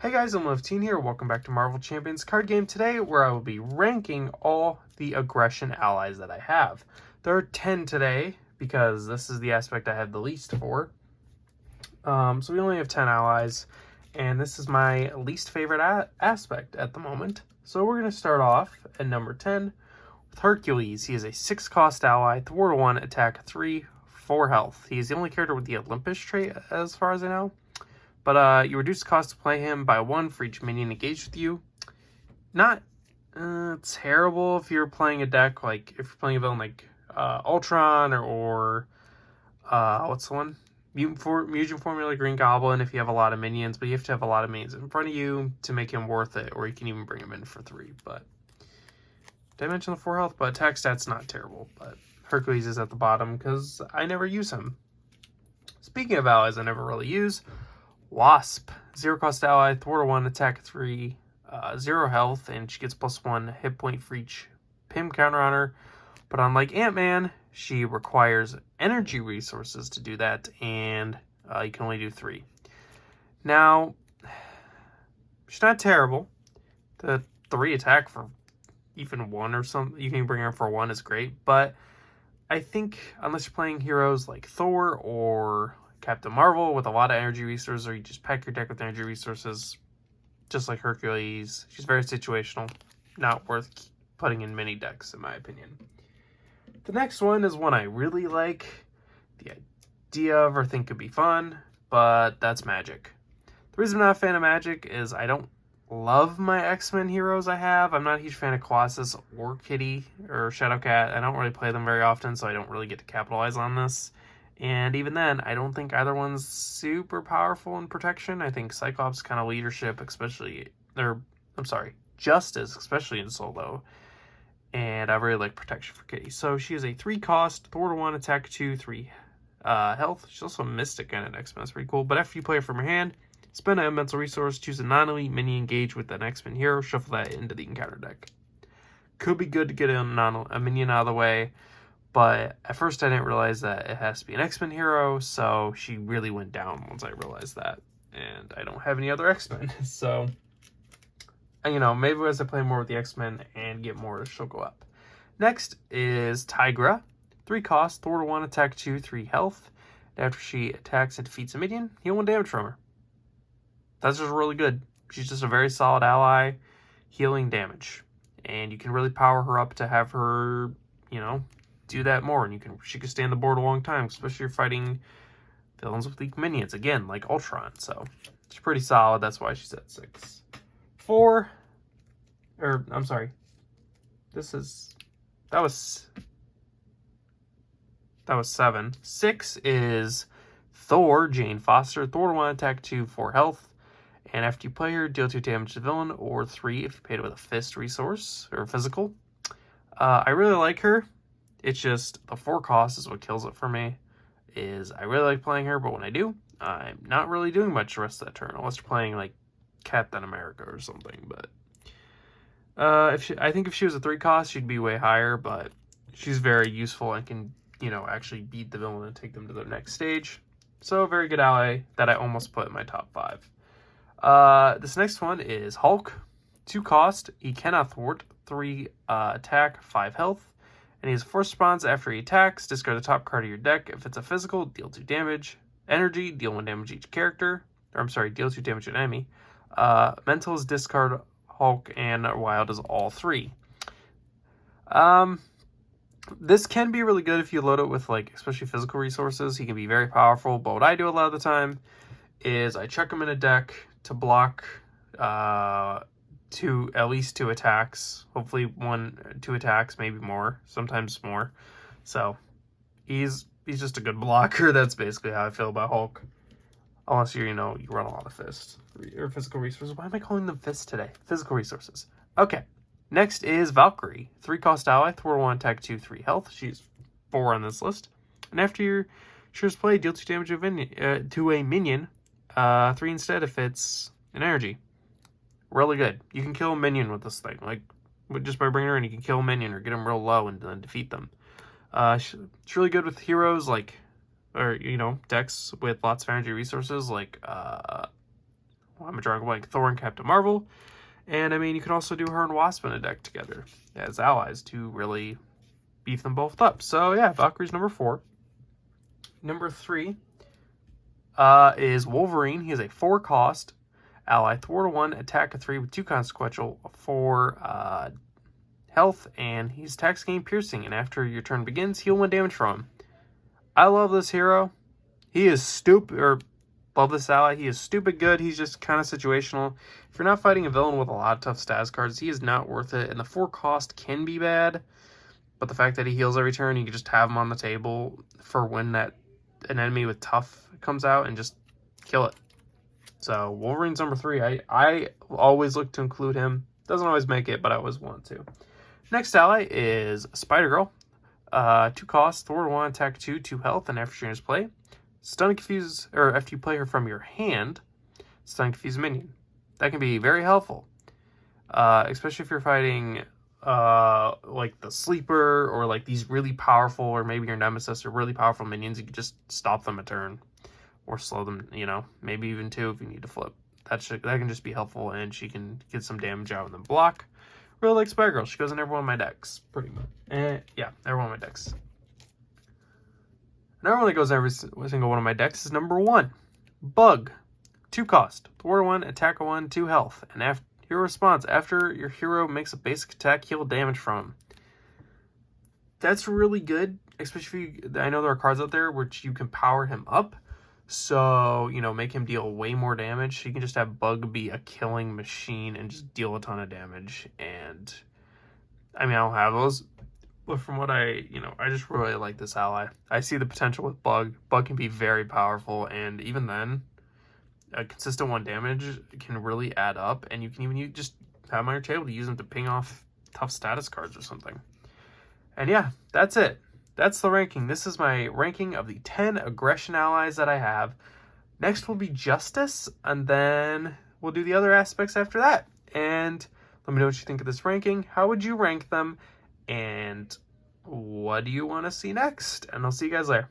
Hey guys, I'm Love15 here. Welcome back to Marvel Champions card game today, where I will be ranking all the aggression allies that I have. There are 10 today because this is the aspect I have the least for. So we only have 10 allies, and this is my least favorite aspect at the moment. So we're going to start off at number 10 with Hercules. He is a 6-cost ally, thwart 1, attack 3, 4 health. He is the only character with the Olympus trait as far as I know. But you reduce the cost to play him by 1 for each minion engaged with you. Not terrible if you're playing a deck, like if you're playing a villain like Ultron or what's the one? Mutant Formula Green Goblin if you have a lot of minions, but you have to have a lot of minions in front of you to make him worth it, or you can even bring him in for 3. But did I mention the 4 health? But attack stat's not terrible, but Hercules is at the bottom because I never use him. Speaking of allies I never really use, Wasp, 0-cost ally, thwart 1, attack 3, 0 health, and she gets +1 hit point for each Pim counter on her. But unlike Ant-Man, she requires energy resources to do that, and you can only do 3. Now, she's not terrible. The 3 attack for even 1 or something, you can bring her for 1 is great, but I think unless you're playing heroes like Thor or Captain Marvel with a lot of energy resources, or you just pack your deck with energy resources, just like Hercules, she's very situational, not worth putting in many decks in my opinion. The next one is one I really like the idea of or think could be fun, but that's Magic. The reason I'm not a fan of Magic is I don't love my X-Men heroes I have. I'm not a huge fan of Colossus or Kitty or Shadowcat. I don't really play them very often, so I don't really get to capitalize on this. And even then, I don't think either one's super powerful in protection. I think Cyclops kind of leadership, Justice, especially in solo. And I really like protection for Kitty. So she is a 3-cost, thwart 1, attack 2, 3 health. She's also a Mystic and an X-Men. That's pretty cool. But after you play her from your hand, spend a mental resource, choose a non-elite minion engaged with an X-Men hero, shuffle that into the encounter deck. Could be good to get a minion out of the way. But at first I didn't realize that it has to be an X-Men hero, so she really went down once I realized that. And I don't have any other X-Men, so, maybe as I play more with the X-Men and get more, she'll go up. Next is Tigra. 3-cost, thwart 1, attack 2, 3 health. After she attacks and defeats a minion, heal 1 damage from her. That's just really good. She's just a very solid ally, healing damage. And you can really power her up to have her, do that more, and she can stay on the board a long time, especially if you're fighting villains with weak minions, again, like Ultron. So she's pretty solid. That's why she's at 6. That was 7. 6 is Thor, Jane Foster, thwart 1, attack 2, 4 health, and after you play her, deal 2 damage to the villain, or 3 if you paid it with a fist resource or physical. I really like her. It's just the 4 cost is what kills it for me. I really like playing her, but when I do, I'm not really doing much the rest of that turn, unless you're playing like Captain America or something. But I think if she was a 3 cost, she'd be way higher. But she's very useful and can actually beat the villain and take them to their next stage. So a very good ally that I almost put in my top 5. This next one is Hulk. 2 cost. He cannot thwart. 3 attack, 5 health. And he has force response after he attacks. Discard the top card of your deck. If it's a physical, deal 2 damage. Energy, deal 1 damage each character. Deal 2 damage to an enemy. Mental is discard Hulk, and Wild is all 3. This can be really good if you load it with, especially physical resources. He can be very powerful, but what I do a lot of the time is I chuck him in a deck to block at least 2 attacks, hopefully 2 attacks, maybe more, sometimes more. So he's just a good blocker. That's basically how I feel about Hulk, unless you run a lot of fists or physical resources. Why am I calling them fists today? Physical resources. Okay, next is Valkyrie. 3-cost ally, thwart 1, attack 2, 3 health. She's 4 on this list, and after your ture's play, deal 2 damage to a minion, 3 instead if it's an energy. Really good. You can kill a minion with this thing. Just by bringing her in, you can kill a minion or get them real low and then defeat them. It's really good with heroes decks with lots of energy resources I'm drawing a blank. Thor and Captain Marvel. And, I mean, you can also do her and Wasp in a deck together as allies to really beef them both up. So, yeah, Valkyrie's number 4. Number 3 is Wolverine. He is a 4-cost ally. Thwart a 1, attack a 3 with 2 consequential for health, and he's attacks gain piercing, and after your turn begins, heal 1 damage from him. I love this hero. He is stupid, or love this ally. He is stupid good. He's just kind of situational. If you're not fighting a villain with a lot of tough status cards, he is not worth it, and the 4 cost can be bad, but the fact that he heals every turn, you can just have him on the table for when an enemy with tough comes out and just kill it. So Wolverine's number 3. I always look to include him. Doesn't always make it, but I always want to. Next ally is Spider-Girl. 2 costs, Thor 1, attack 2, 2 health, and after she enters play, stun and confuse, or after you play her from your hand, stun and confuse a minion. That can be very helpful, especially if you're fighting like the Sleeper, or like these really powerful, or maybe your Nemesis, or really powerful minions. You can just stop them a turn, or slow them, you know, maybe even 2 if you need to flip. That can just be helpful, and she can get some damage out and then block. Really like Spider-Girl. She goes in every one of my decks, pretty much. Yeah, every one of my decks. Another one that goes in every single one of my decks is number 1. Bug. 2 cost. Thwart 1, attack 1, 2 health. And after hero response, after your hero makes a basic attack, heal damage from him. That's really good, especially if I know there are cards out there which you can power him up. So, you know, make him deal way more damage. You can just have Bug be a killing machine and just deal a ton of damage. And, I mean, I don't have those. But from what I just really like this ally. I see the potential with Bug. Bug can be very powerful. And even then, a consistent 1 damage can really add up. And you can even just have him on your table to use him to ping off tough status cards or something. And yeah, that's it. That's the ranking. This is my ranking of the 10 aggression allies that I have. Next will be justice, and then we'll do the other aspects after that. And let me know what you think of this ranking. How would you rank them? And what do you want to see next? And I'll see you guys later.